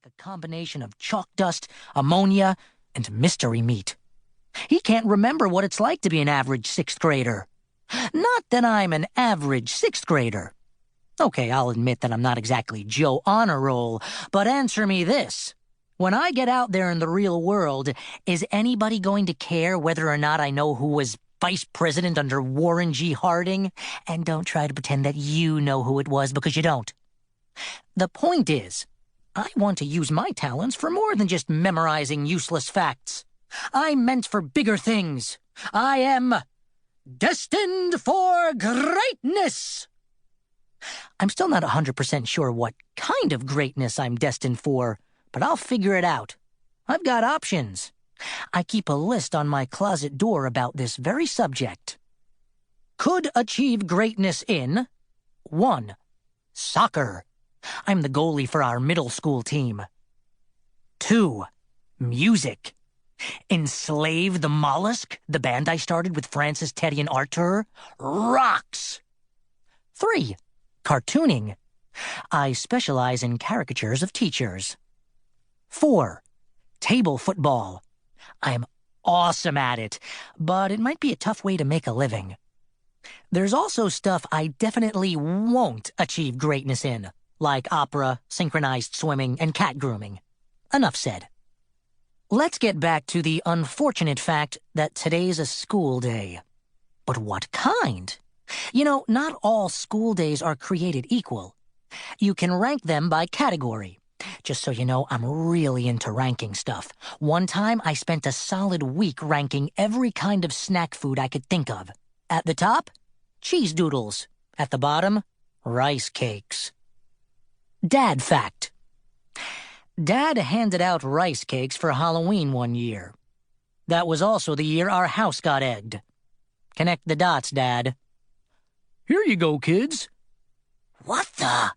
like a combination of chalk dust, ammonia, and mystery meat. He can't remember what it's like to be an average sixth grader. Not that I'm an average sixth grader. Okay, I'll admit that I'm not exactly Joe Honor Roll, but answer me this. When I get out there in the real world, is anybody going to care whether or not I know who was vice president under Warren G. Harding? And don't try to pretend that you know who it was, because you don't. The point is, I want to use my talents for more than just memorizing useless facts. I'm meant for bigger things. I am destined for greatness. I'm still not 100% sure what kind of greatness I'm destined for, but I'll figure it out. I've got options. I keep a list on my closet door about this very subject. Could achieve greatness in 1. Soccer. I'm the goalie for our middle school team. 2. Music. Enslave the Mollusk, the band I started with Francis, Teddy, and Artur, rocks. 3. Cartooning. I specialize in caricatures of teachers. 4. Table football. I'm awesome at it, but it might be a tough way to make a living. There's also stuff I definitely won't achieve greatness in, like opera, synchronized swimming, and cat grooming. Enough said. Let's get back to the unfortunate fact that today's a school day. But what kind? You know, not all school days are created equal. You can rank them by category. Just so you know, I'm really into ranking stuff. One time, I spent a solid week ranking every kind of snack food I could think of. At the top, cheese doodles. At the bottom, rice cakes. Dad fact. Dad handed out rice cakes for Halloween one year. That was also the year our house got egged. Connect the dots, Dad. Here you go, kids. What the?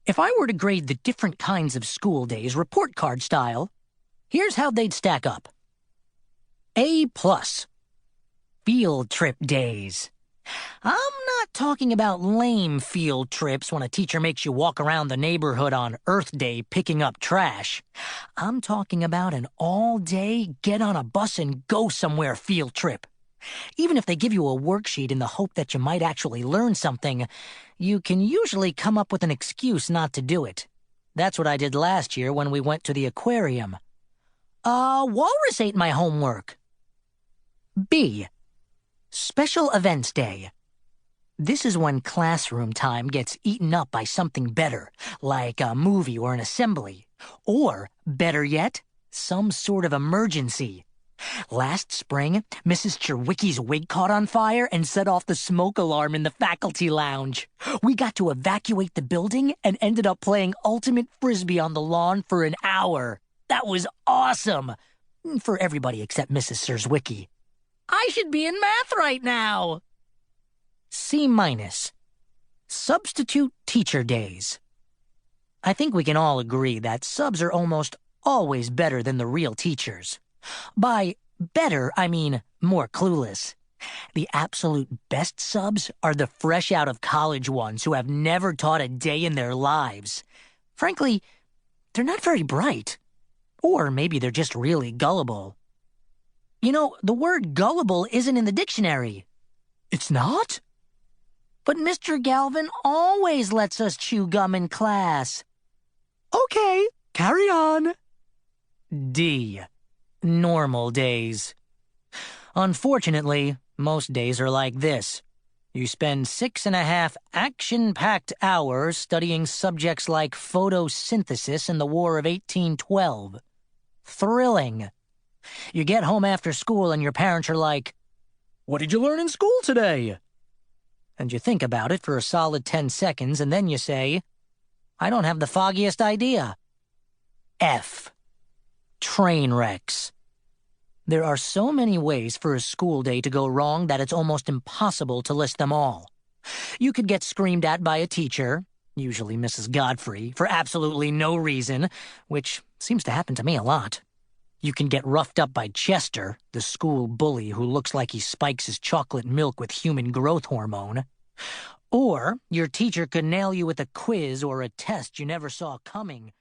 If I were to grade the different kinds of school days report card style, here's how they'd stack up. A+. Field trip days. I'm not talking about lame field trips when a teacher makes you walk around the neighborhood on Earth Day picking up trash. I'm talking about an all-day, get-on-a-bus-and-go-somewhere field trip. Even if they give you a worksheet in the hope that you might actually learn something, you can usually come up with an excuse not to do it. That's what I did last year when we went to the aquarium. Walrus ate my homework. B. Special Events Day. This is when classroom time gets eaten up by something better, like a movie or an assembly. Or, better yet, some sort of emergency. Last spring, Mrs. Cherwicky's wig caught on fire and set off the smoke alarm in the faculty lounge. We got to evacuate the building and ended up playing ultimate frisbee on the lawn for an hour. That was awesome! For everybody except Mrs. Serswicki. I should be in math right now! C-. Substitute teacher days. I think we can all agree that subs are almost always better than the real teachers. By better, I mean more clueless. The absolute best subs are the fresh out of college ones who have never taught a day in their lives. Frankly, they're not very bright. Or maybe they're just really gullible. You know, the word gullible isn't in the dictionary. It's not? But Mr. Galvin always lets us chew gum in class. Okay, carry on. D. Normal days. Unfortunately, most days are like this. You spend 6.5 action-packed hours studying subjects like photosynthesis in the War of 1812. Thrilling. You get home after school and your parents are like, "What did you learn in school today?" And you think about it for a solid 10 seconds and then you say, "I don't have the foggiest idea." F. Train wrecks. There are so many ways for a school day to go wrong that it's almost impossible to list them all. You could get screamed at by a teacher, usually Mrs. Godfrey, for absolutely no reason, which seems to happen to me a lot. You can get roughed up by Chester, the school bully who looks like he spikes his chocolate milk with human growth hormone. Or your teacher could nail you with a quiz or a test you never saw coming.